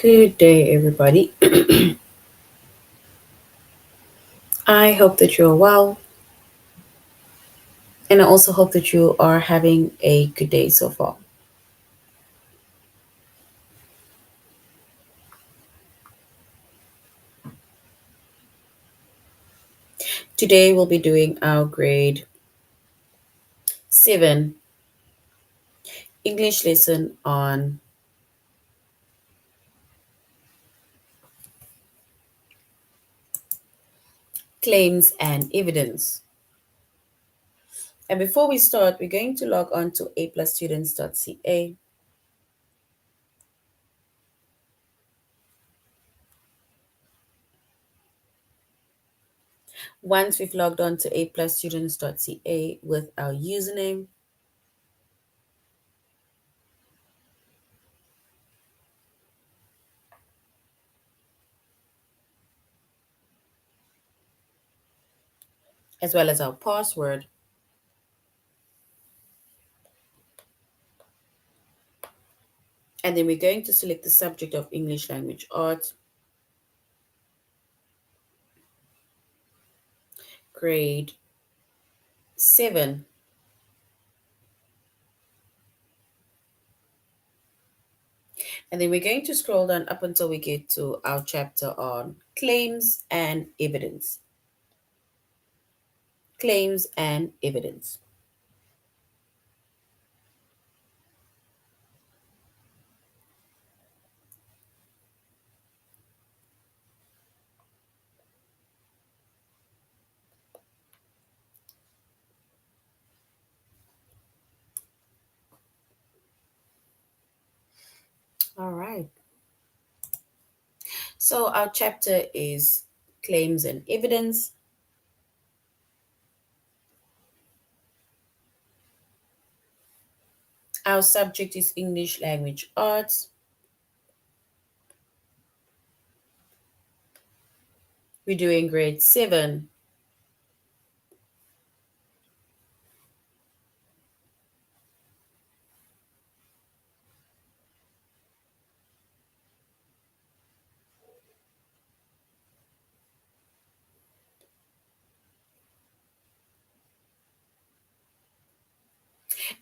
Good day, everybody. I hope that you're well, and I also hope that you are having a good day so far. Today, we'll be doing our grade 7 English lesson on claims and evidence. And before we start, we're going to log on to aplusstudents.ca. Once we've logged on to aplusstudents.ca with our username, as well as our password, and then we're going to select the subject of English language arts, grade 7. And then we're going to scroll down up until we get to our chapter on claims and evidence. Claims and evidence. All right. So our chapter is claims and evidence. Our subject is English language arts. We're doing grade 7.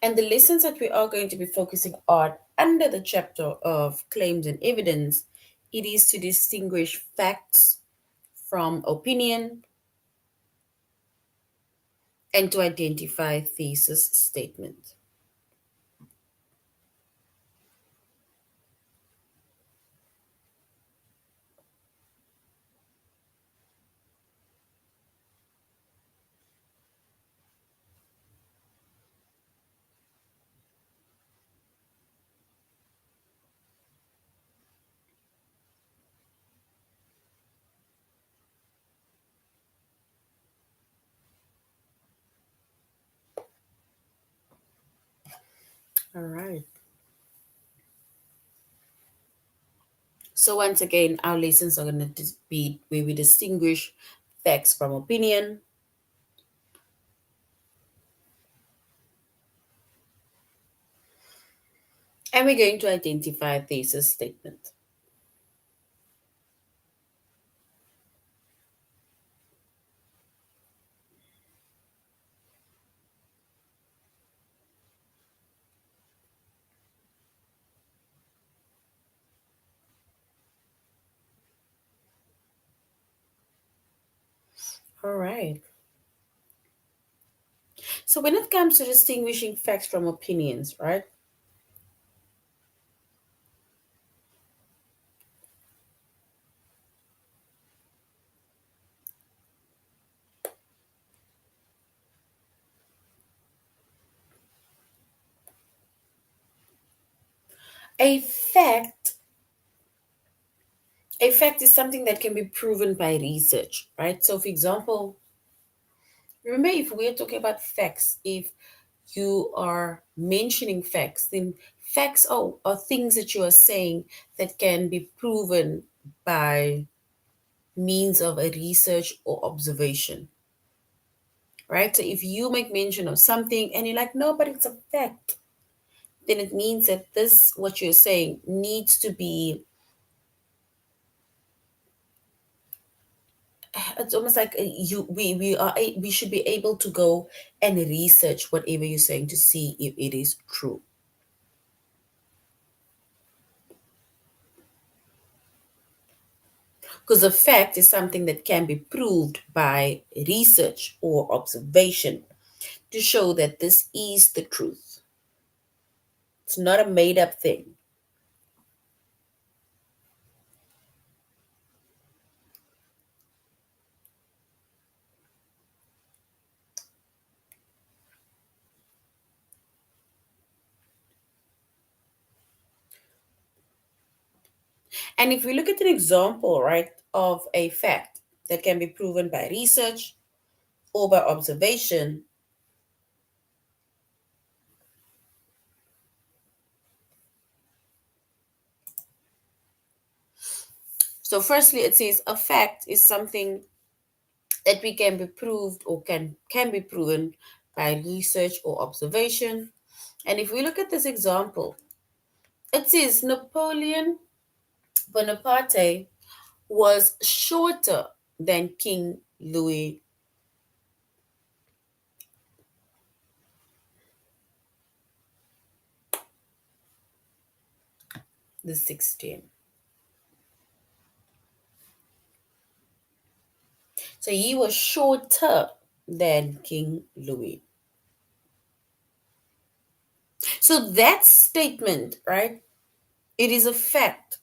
And the lessons that we are going to be focusing on under the chapter of claims and evidence, it is to distinguish facts from opinion and to identify thesis statement. All right. So once again, our lessons are going to be where we distinguish facts from opinion, and we're going to identify thesis statement. All right. So when it comes to distinguishing facts from opinions, right? A fact, a fact is something that can be proven by research, right? So for example, remember if we're talking about facts, if you are mentioning facts, then facts are things that you are saying that can be proven by means of a research or observation, right? So if you make mention of something and you're like, no, but it's a fact, then it means that this, what you're saying, needs to be it's almost like we should be able to go and research whatever you're saying to see if it is true. Because a fact is something that can be proved by research or observation to show that this is the truth. It's not a made up thing. And if we look at an example, right, of a fact that can be proven by research or by observation, so firstly it says a fact is something that we can be proved or can be proven by research or observation. And if we look at this example, it says Napoleon Bonaparte was shorter than King Louis the 16th. So he was shorter than King Louis. So that statement, right, it is a fact.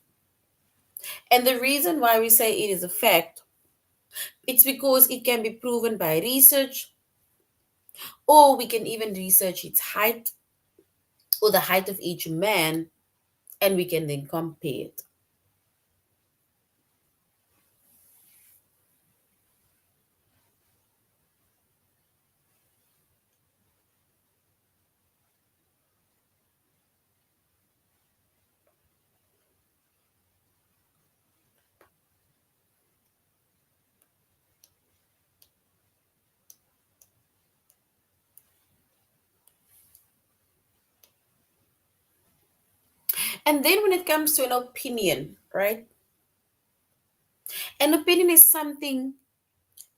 And the reason why we say it is a fact, it's because it can be proven by research, or we can even research its height or the height of each man, and we can then compare it. And then when it comes to an opinion, right? An opinion is something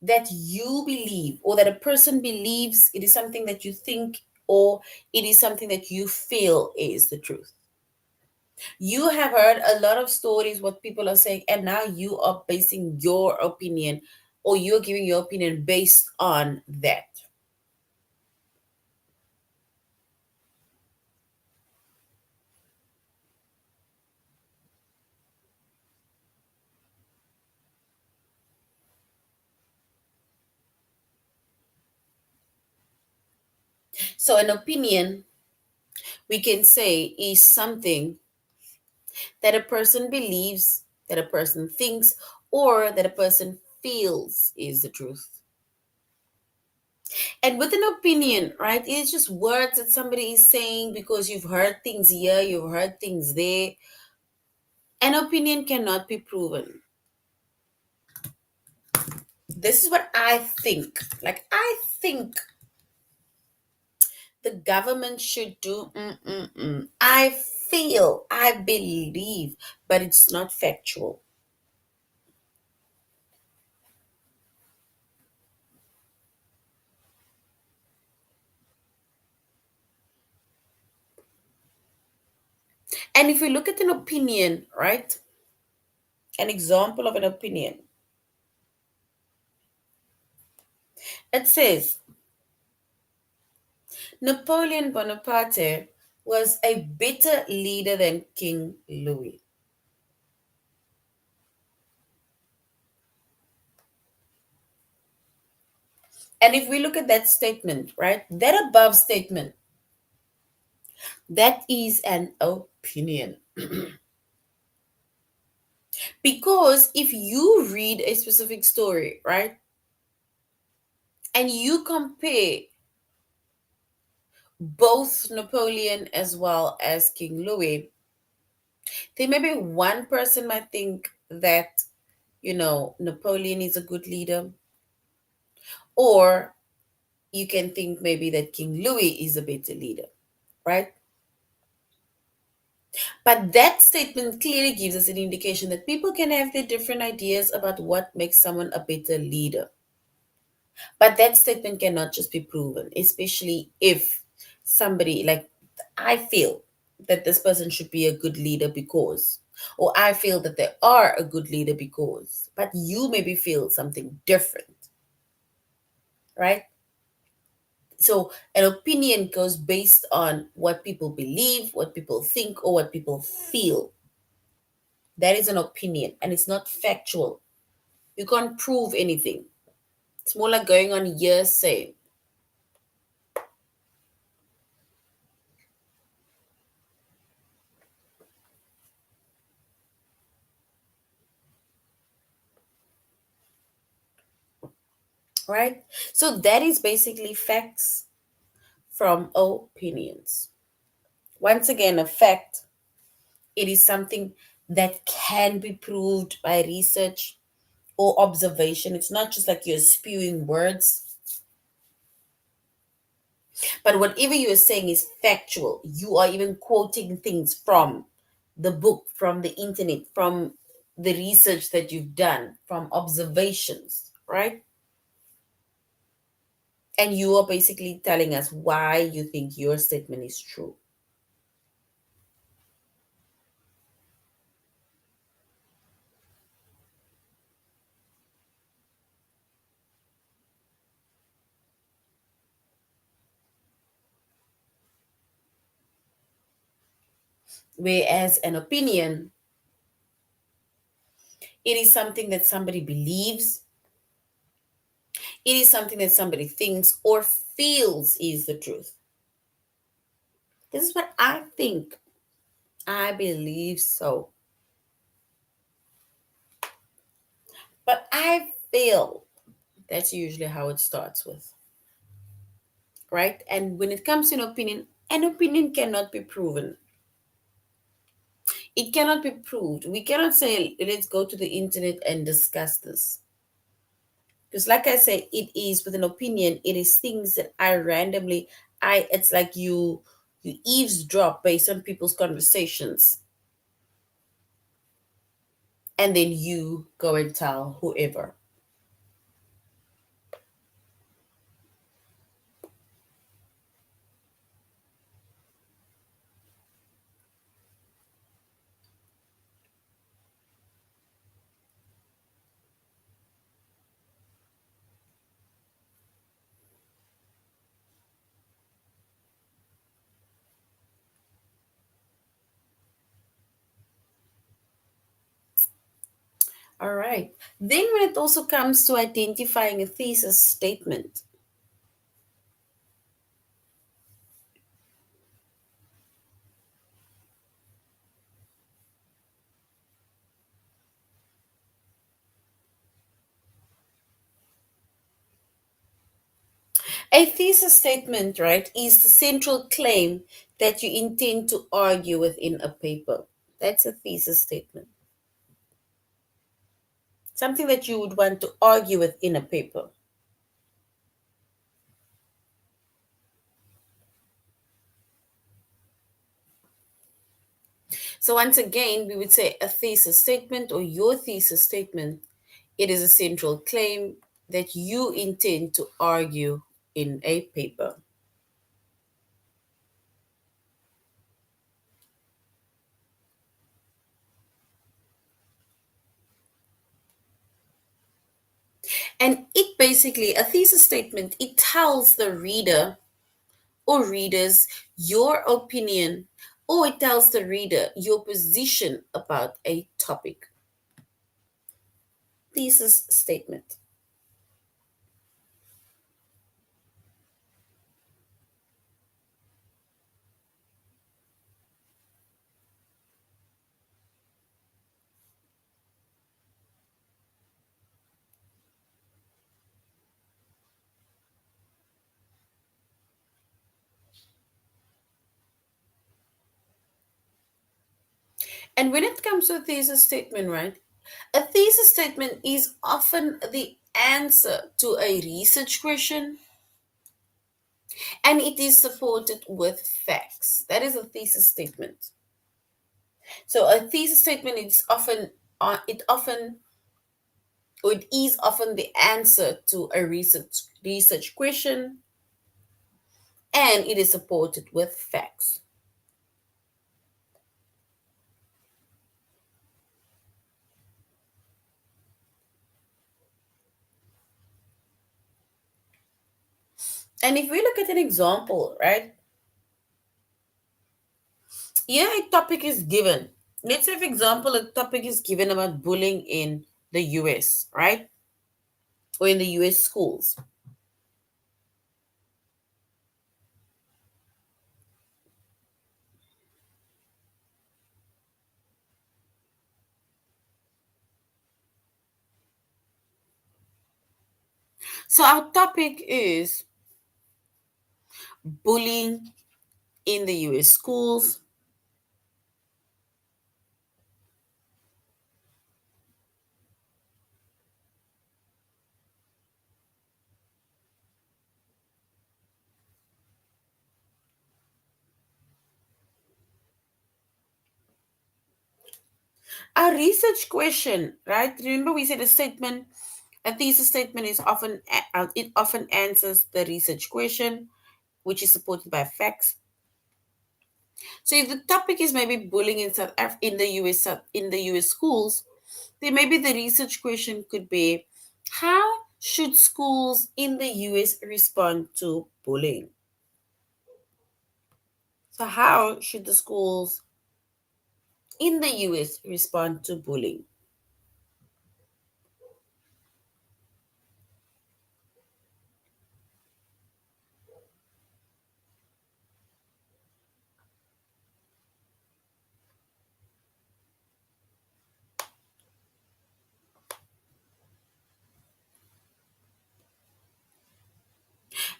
that you believe or that a person believes, it is something that you think, or it is something that you feel is the truth. You have heard a lot of stories what people are saying, and now you are basing your opinion or you're giving your opinion based on that. So an opinion, we can say, is something that a person believes, that a person thinks, or that a person feels is the truth. And with an opinion, right, it's just words that somebody is saying because you've heard things here, you've heard things there. An opinion cannot be proven. This is what I think. Like, I think the government should do. I feel, I believe, but it's not factual. And if we look at an opinion, right, an example of an opinion, it says Napoleon Bonaparte was a better leader than King Louis. And if we look at that statement, right, that above statement, that is an opinion. Because if you read a specific story, right, and you compare both Napoleon as well as King Louis, then maybe one person might think that, Napoleon is a good leader, or you can think maybe that King Louis is a better leader, right? But that statement clearly gives us an indication that people can have their different ideas about what makes someone a better leader. But that statement cannot just be proven, especially if somebody, like, I feel that this person should be a good leader because, or I feel that they are a good leader because, but you maybe feel something different, right? So an opinion goes based on what people believe, what people think, or what people feel. That is an opinion and it's not factual. You can't prove anything. It's more like going on hearsay, right? So that is basically facts from opinions. Once again, a fact, it is something that can be proved by research or observation. It's not just like you're spewing words, but whatever you're saying is factual. You are even quoting things from the book, from the internet, from the research that you've done, from observations, right? And you are basically telling us why you think your statement is true. Whereas an opinion, it is something that somebody believes, it is something that somebody thinks or feels is the truth. This is what I think. I believe so. But I feel that's usually how it starts with, right? And when it comes to an opinion cannot be proven. It cannot be proved. We cannot say, let's go to the internet and discuss this. Because, like I said, it is with an opinion, it is things that I randomly, it's like you eavesdrop based on people's conversations, and then you go and tell whoever. All right. Then, when it also comes to identifying a thesis statement, a thesis statement, right, is the central claim that you intend to argue within a paper. That's a thesis statement. Something that you would want to argue within a paper. So, once again, we would say a thesis statement or your thesis statement, it is a central claim that you intend to argue in a paper. And it basically, a thesis statement, it tells the reader or readers your opinion, or it tells the reader your position about a topic. Thesis statement. And when it comes to a thesis statement, right, a thesis statement is often the answer to a research question, and it is supported with facts. That is a thesis statement. So a thesis statement is often it is often the answer to a research question, and it is supported with facts. And if we look at an example, right? Yeah, a topic is given. Let's say, for example, a topic is given about bullying in the US, right? Or in the US schools. So our topic is bullying in the US schools. Our research question, right? Remember we said a thesis statement is it often answers the research question, which is supported by facts. So if the topic is maybe bullying in the in the US schools, then maybe the research question could be, how should schools in the US respond to bullying? So how should the schools in the US respond to bullying?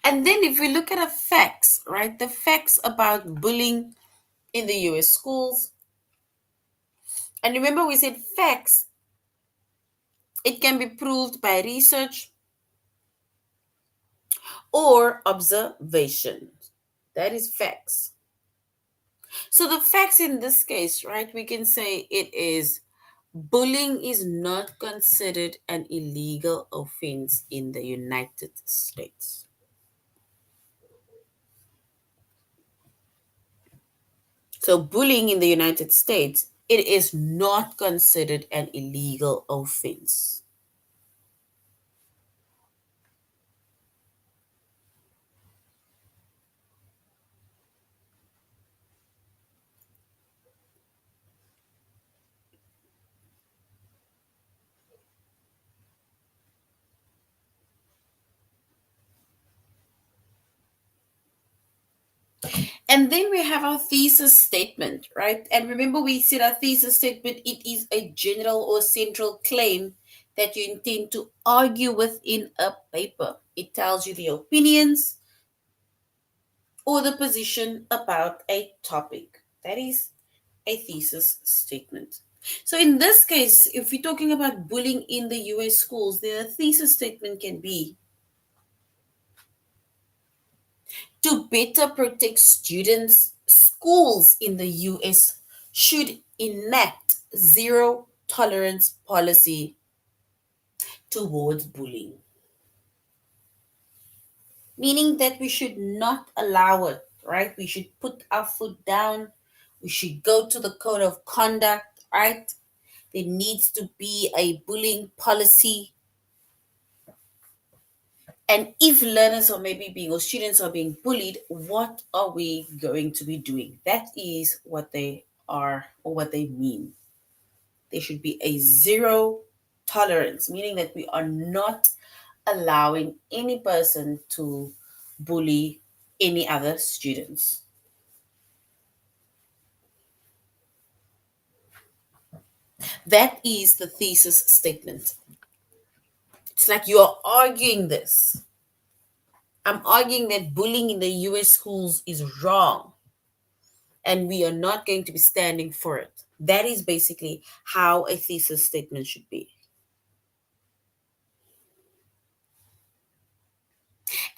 And then if we look at the facts, right? The facts about bullying in the US schools. And remember we said facts, it can be proved by research or observation. That is facts. So the facts in this case, right, we can say it is bullying is not considered an illegal offense in the United States. So bullying in the United States, it is not considered an illegal offense. And then we have our thesis statement, right? And remember, we said our thesis statement, it is a general or central claim that you intend to argue within a paper. It tells you the opinions or the position about a topic. That is a thesis statement. So in this case, if we're talking about bullying in the US schools, the thesis statement can be, to better protect students, schools in the US should enact zero tolerance policy towards bullying. Meaning that we should not allow it, right? We should put our foot down. We should go to the code of conduct, right? There needs to be a bullying policy. And if learners are maybe being, or students are being bullied, what are we going to be doing? That is what they are, or what they mean. There should be a zero tolerance, meaning that we are not allowing any person to bully any other students. That is the thesis statement. It's like you're arguing this. I'm arguing that bullying in the US schools is wrong and we are not going to be standing for it. That is basically how a thesis statement should be.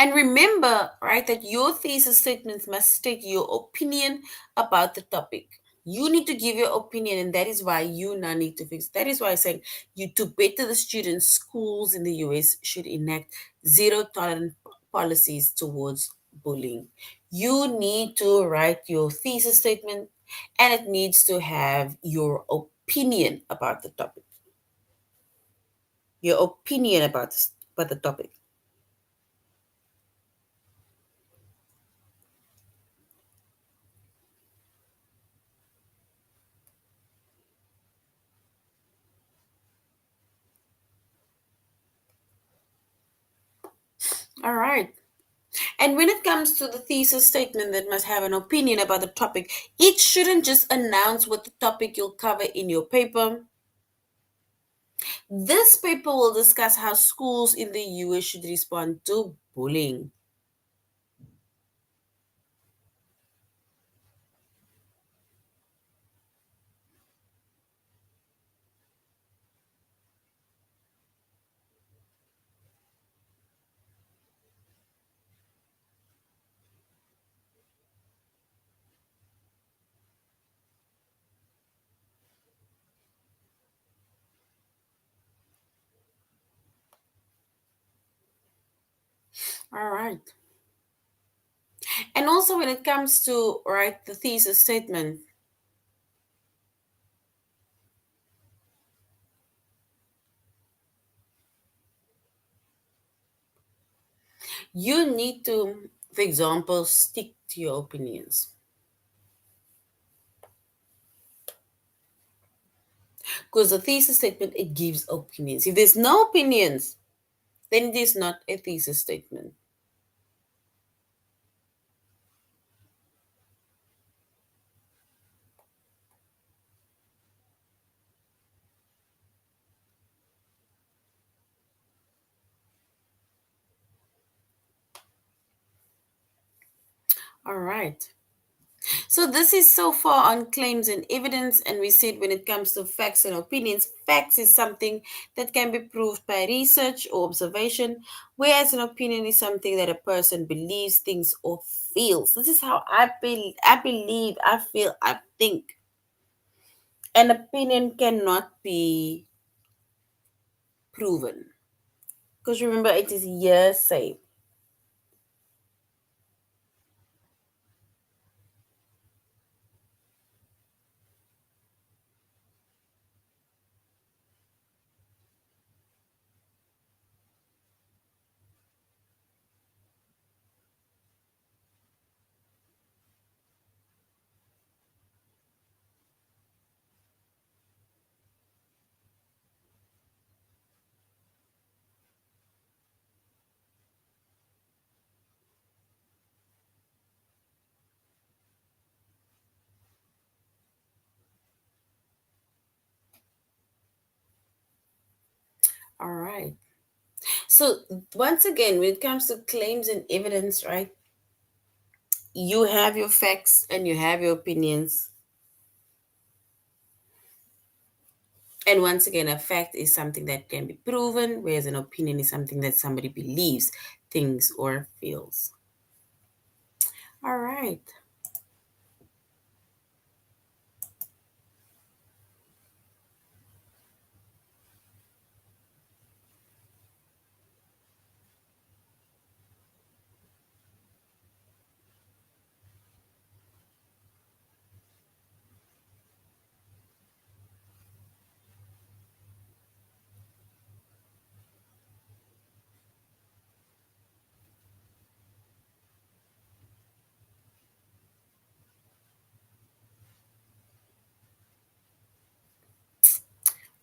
And remember, right, that your thesis statement must state your opinion about the topic. You need to give your opinion, and that is why you now need to fix. That is why I'm saying you to better the students, schools in the US should enact zero tolerance policies towards bullying. You need to write your thesis statement, and it needs to have your opinion about the topic. Your opinion about the topic. All right. And when it comes to the thesis statement that must have an opinion about the topic, it shouldn't just announce what the topic you'll cover in your paper. This paper will discuss how schools in the US should respond to bullying. All right. And also when it comes to write the thesis statement, you need to, for example, stick to your opinions. Because the thesis statement it gives opinions. If there's no opinions, then it is not a thesis statement. All right. So this is so far on claims and evidence, and we said when it comes to facts and opinions, facts is something that can be proved by research or observation, whereas an opinion is something that a person believes, thinks, or feels. This is how I believe, I feel, I think. An opinion cannot be proven because remember, it is hearsay. All right. So once again, when it comes to claims and evidence, right? You have your facts and you have your opinions. And once again, a fact is something that can be proven, whereas an opinion is something that somebody believes, thinks, or feels. All right.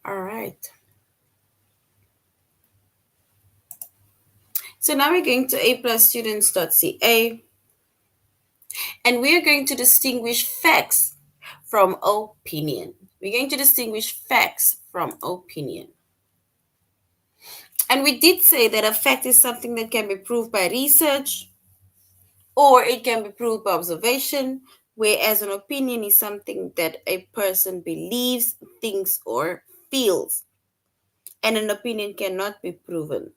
All right. So now we're going to aplusstudents.ca and we're going to distinguish facts from opinion. We're going to distinguish facts from opinion. And we did say that a fact is something that can be proved by research or it can be proved by observation, whereas an opinion is something that a person believes, thinks, or feels. And an opinion cannot be proven.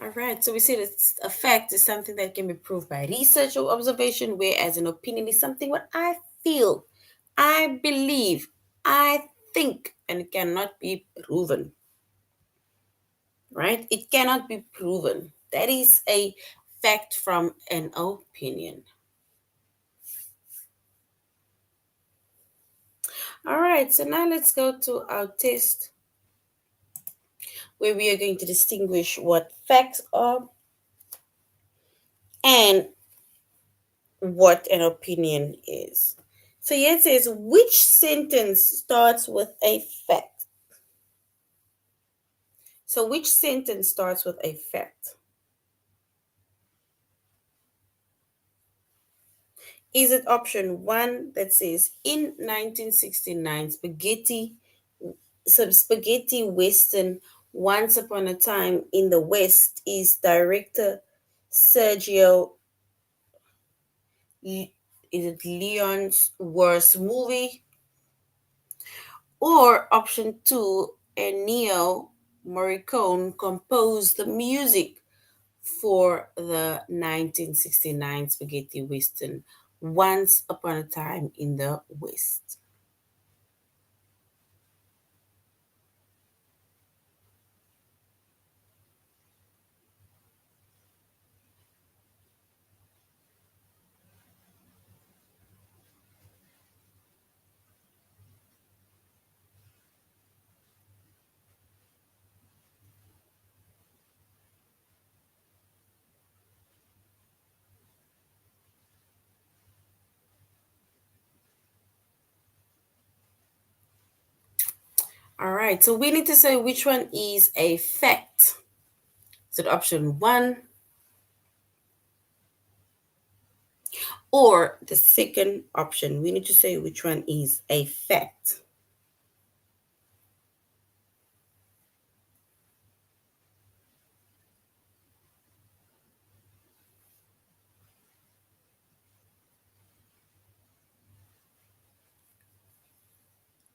All right, so we said it's a fact is something that can be proved by research or observation, whereas an opinion is something what I feel, I believe, I think, and it cannot be proven. Right? It cannot be proven. That is a fact from an opinion. All right, so now let's go to our test where we are going to distinguish what facts are and what an opinion is. So here it says, which sentence starts with a fact? So which sentence starts with a fact? Is it option one that says in 1969 spaghetti western Once Upon a Time in the West is director Sergio is it Leon's worst movie? Or option two, Ennio Morricone composed the music for the 1969 spaghetti western Once Upon a Time in the West. All right, so we need to say which one is a fact. Is it option one or the second option? We need to say which one is a fact.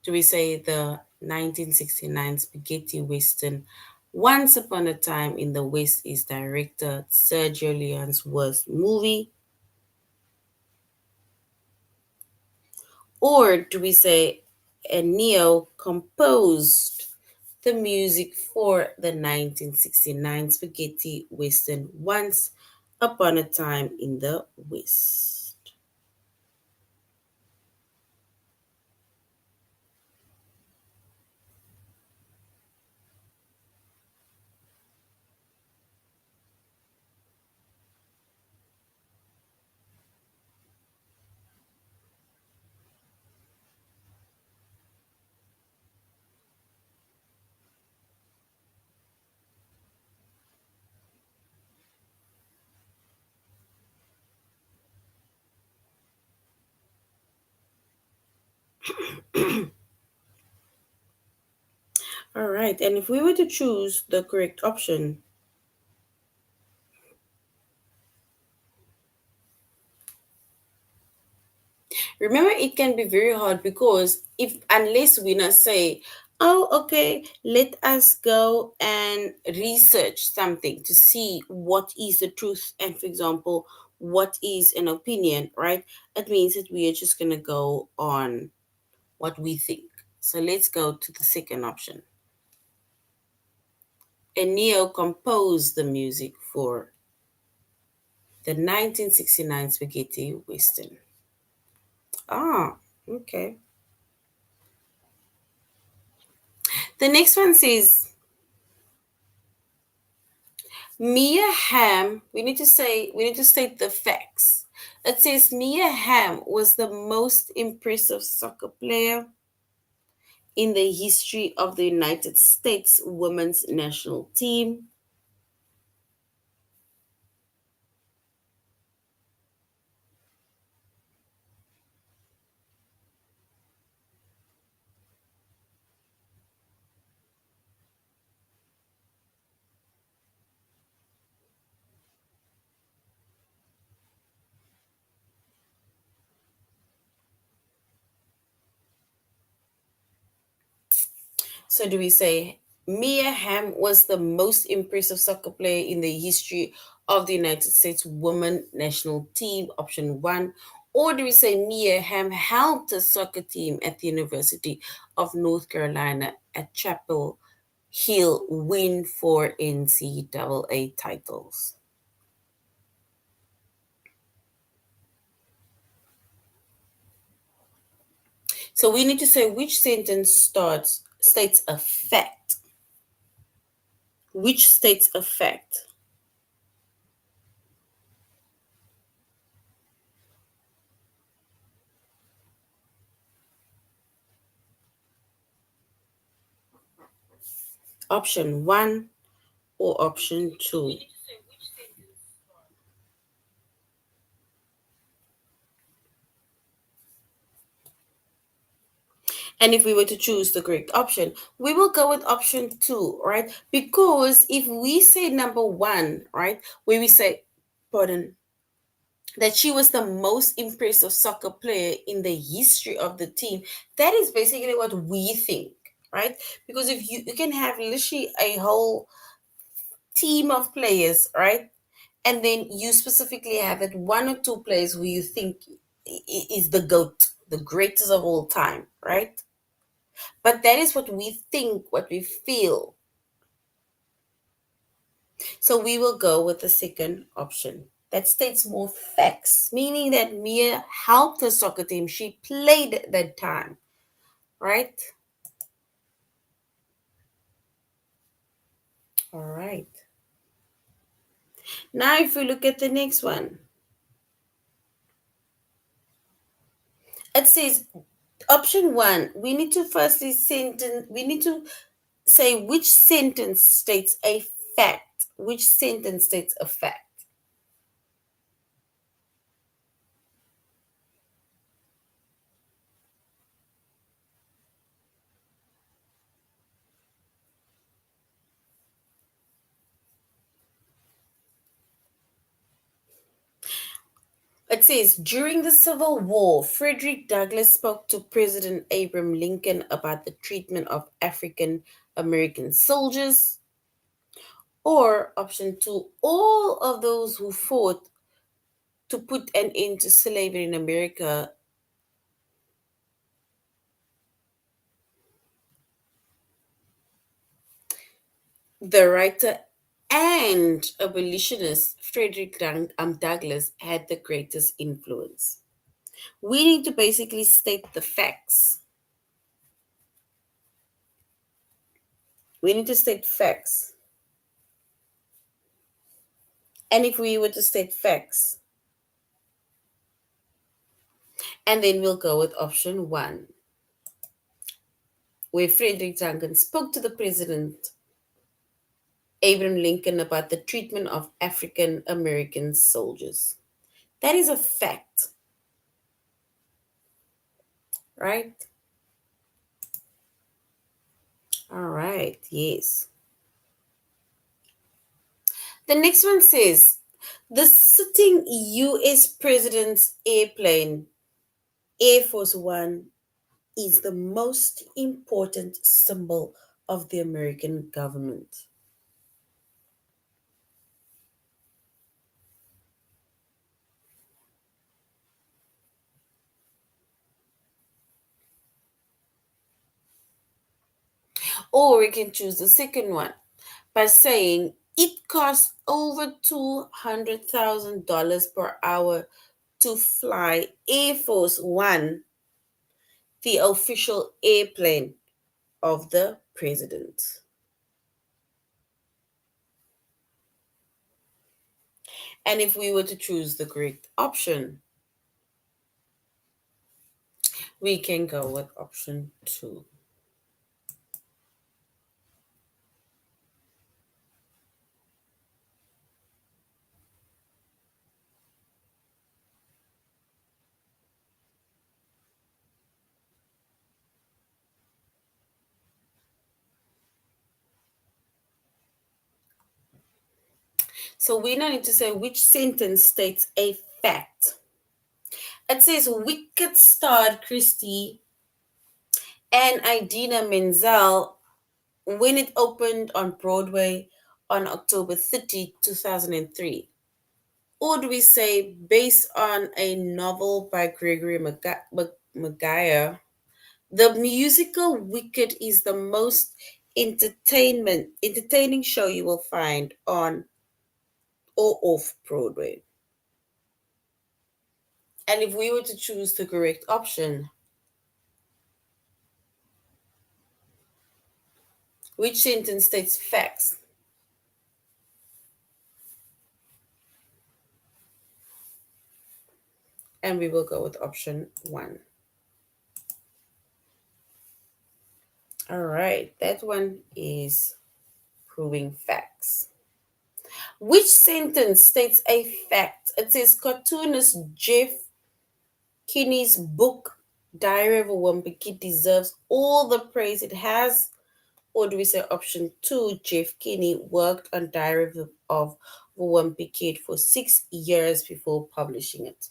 Do we say the 1969 spaghetti western Once Upon a Time in the West is director Sergio Leone's worst movie? Or do we say Ennio composed the music for the 1969 spaghetti western Once Upon a Time in the West? All right, and if we were to choose the correct option, remember it can be very hard because if unless we not say, oh, okay, let us go and research something to see what is the truth, and for example, what is an opinion, right? It means that we are just gonna go on what we think. So let's go to the second option. Ennio composed the music for the 1969 spaghetti western. Ah, okay. The next one says Mia Hamm. We need to state the facts. It says Mia Hamm was the most impressive soccer player in the history of the United States women's national team. So do we say Mia Hamm was the most impressive soccer player in the history of the United States women national team? Option one. Or do we say Mia Hamm helped the soccer team at the University of North Carolina at Chapel Hill win four NCAA titles? So we need to say which sentence starts states a fact. Which states a fact? Option one or option two? And if we were to choose the correct option, we will go with option two, right? Because if we say number one, right, where we say, pardon, that she was the most impressive soccer player in the history of the team, that is basically what we think, right? Because if you can have literally a whole team of players, right? And then you specifically have that one or two players who you think is the GOAT, the greatest of all time, right? But that is what we think, what we feel. So we will go with the second option. That states more facts, meaning that Mia helped the soccer team. She played that time, right? All right. Now, if we look at the next one, it says option one. We need to firstly sentence. We need to say which sentence states a fact. Which sentence states a fact? It says during the Civil War, Frederick Douglass spoke to President Abraham Lincoln about the treatment of African American soldiers. Or option two, all of those who fought to put an end to slavery in America. The writer and abolitionist Frederick Douglass had the greatest influence. We need to basically state the facts. We need to state facts. And if we were to state facts, and then we'll go with option one, where Frederick Douglass spoke to the president, Abraham Lincoln, about the treatment of African American soldiers. That is a fact, right? All right, yes. The next one says the sitting US president's airplane, Air Force One, is the most important symbol of the American government. Or we can choose the second one by saying it costs over $200,000 per hour to fly Air Force One, the official airplane of the president. And if we were to choose the correct option, we can go with option two. So we now need to say which sentence states a fact. It says Wicked starred Christy and Idina Menzel when it opened on Broadway on October 30, 2003? Or do we say based on a novel by Gregory Maguire? The musical Wicked is the most entertaining show you will find on or off Broadway. And if we were to choose the correct option, which sentence states facts? And we will go with option one. All right, that one is proving facts. Which sentence states a fact? It says cartoonist Jeff Kinney's book Diary of a Wimpy Kid deserves all the praise it has. Or do we say option two, Jeff Kinney worked on Diary of a Wimpy Kid for 6 years before publishing it?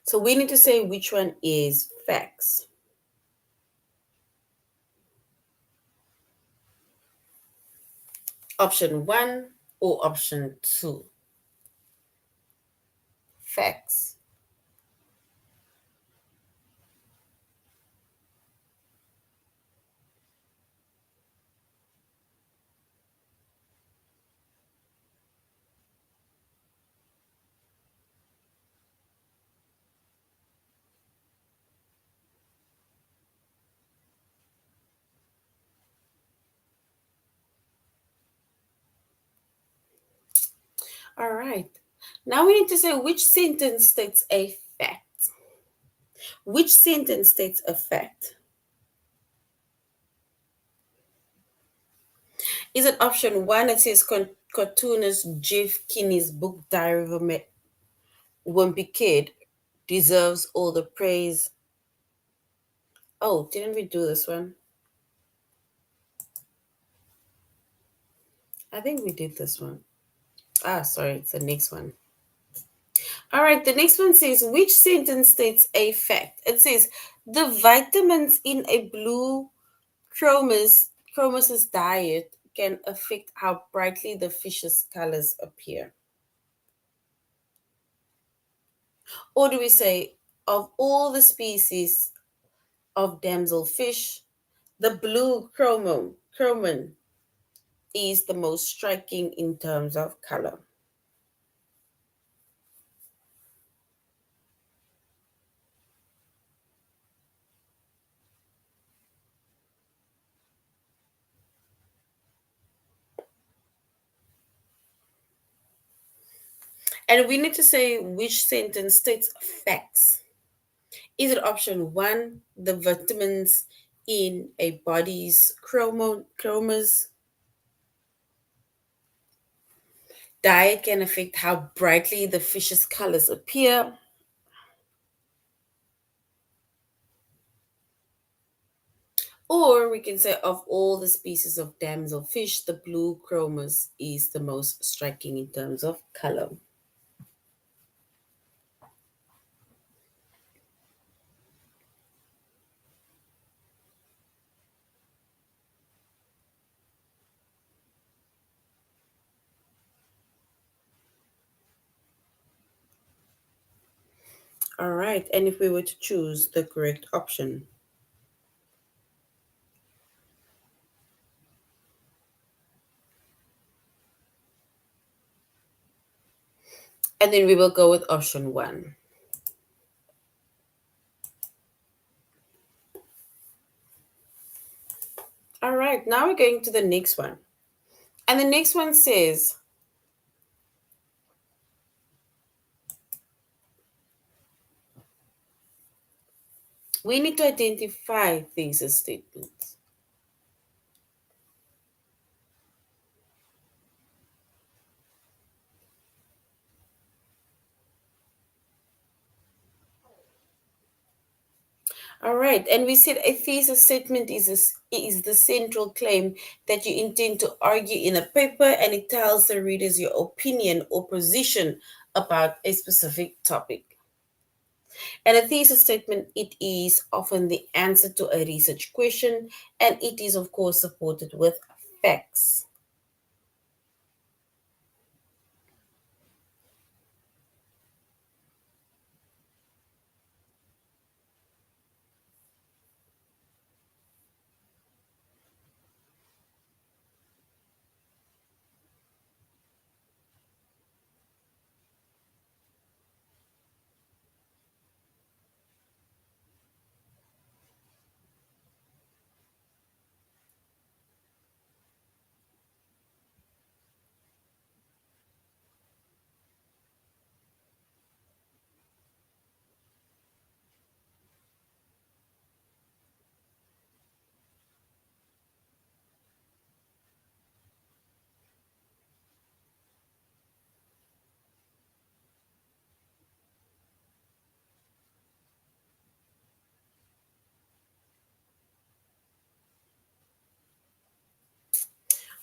So we need to say which one is facts. Option one or option two? Facts. All right. Now we need to say which sentence states a fact. Which sentence states a fact? Is it option one that says cartoonist Jeff Kinney's book Diary of a Wimpy Kid deserves all the praise? Oh, didn't we do this one? I think we did this one. Ah, sorry, it's the next one. All right, the next one says which sentence states a fact? It says the vitamins in a blue chromosis diet can affect how brightly the fish's colors appear. Or do we say of all the species of damselfish, the blue chromin is the most striking in terms of color? And we need to say which sentence states facts. Is it option one, the vitamins in a body's chromas diet can affect how brightly the fish's colors appear? Or we can say of all the species of damselfish, the blue chromis is the most striking in terms of color. All right, and if we were to choose the correct option, and then we will go with option one. All right, now we're going to the next one. And the next one says, we need to identify thesis statements. All right, and we said a thesis statement is the central claim that you intend to argue in a paper, and it tells the readers your opinion or position about a specific topic. And a thesis statement, it is often the answer to a research question, and it is of course supported with facts.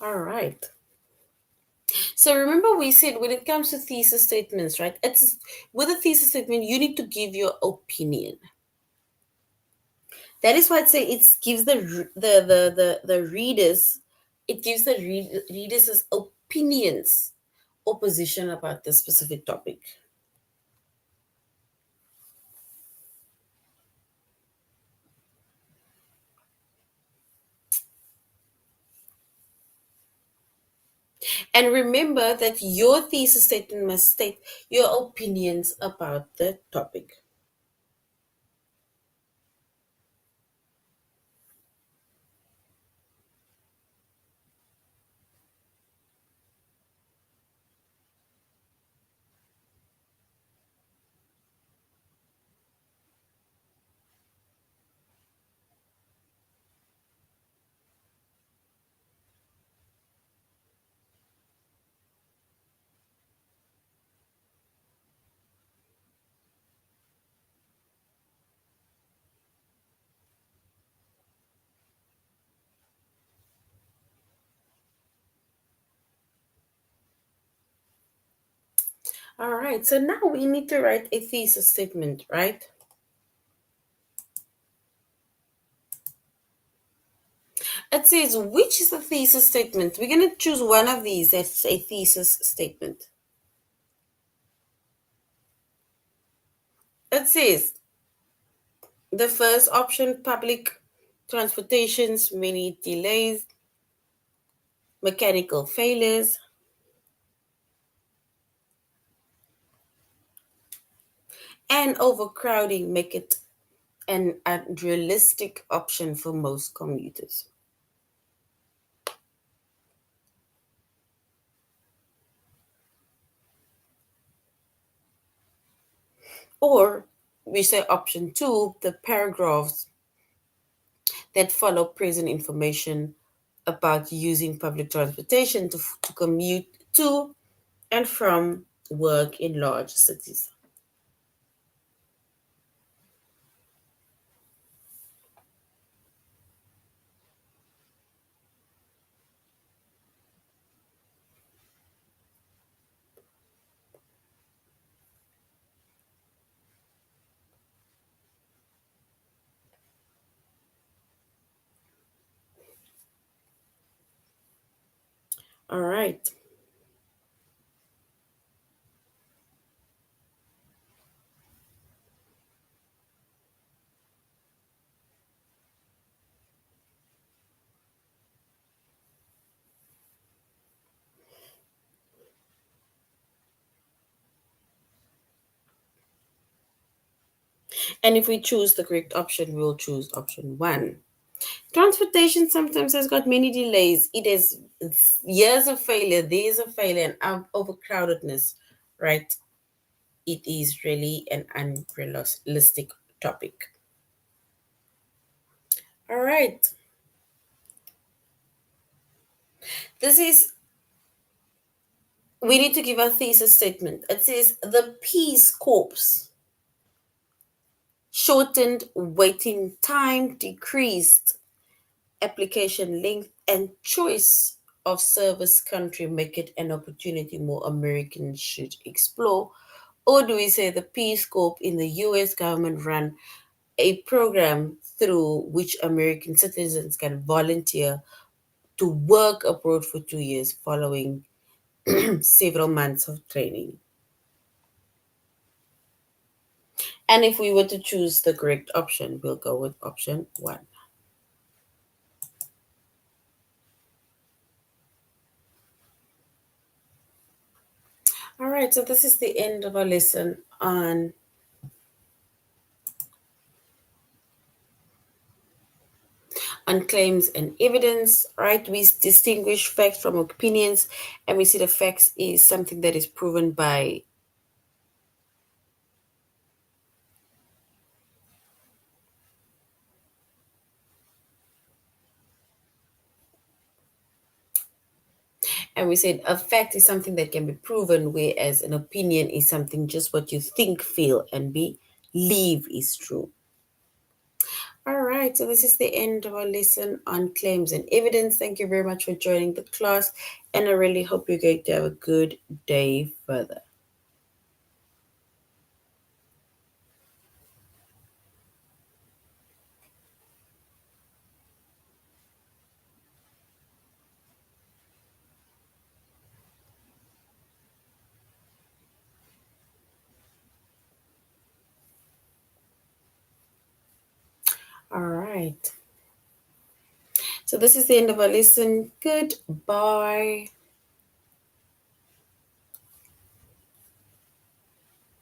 All right. So remember we said when it comes to thesis statements, right? It's with a thesis statement you need to give your opinion. That is why I say it gives the readers, it gives the readers' opinions or position about the specific topic. And remember that your thesis statement must state your opinions about the topic. All right, so now we need to write a thesis statement, right? It says, which is the thesis statement? We're going to choose one of these that's a thesis statement. It says, the first option, public transportations, many delays, mechanical failures, and overcrowding make it an unrealistic option for most commuters. Or we say option two, the paragraphs that follow present information about using public transportation to commute to and from work in large cities. All right. And if we choose the correct option, we'll choose option one. Transportation sometimes has got many delays. It is years of failure, days of failure, and overcrowdedness, right? It is really an unrealistic topic. All right. This is, we need to give our thesis statement. It says the Peace Corps shortened waiting time, decreased application length, and choice of service country make it an opportunity more Americans should explore? Or do we say the Peace Corps in the US government run a program through which American citizens can volunteer to work abroad for 2 years following several months of training? And if we were to choose the correct option, we'll go with option one. All right, so this is the end of our lesson on claims and evidence, right? We distinguish facts from opinions, and we see the facts is something that is proven by, and we said a fact is something that can be proven, whereas an opinion is something just what you think, feel, and believe is true. All right, so this is the end of our lesson on claims and evidence. Thank you very much for joining the class, and I really hope you're going to have a good day further. All right, so this is the end of our lesson. Goodbye.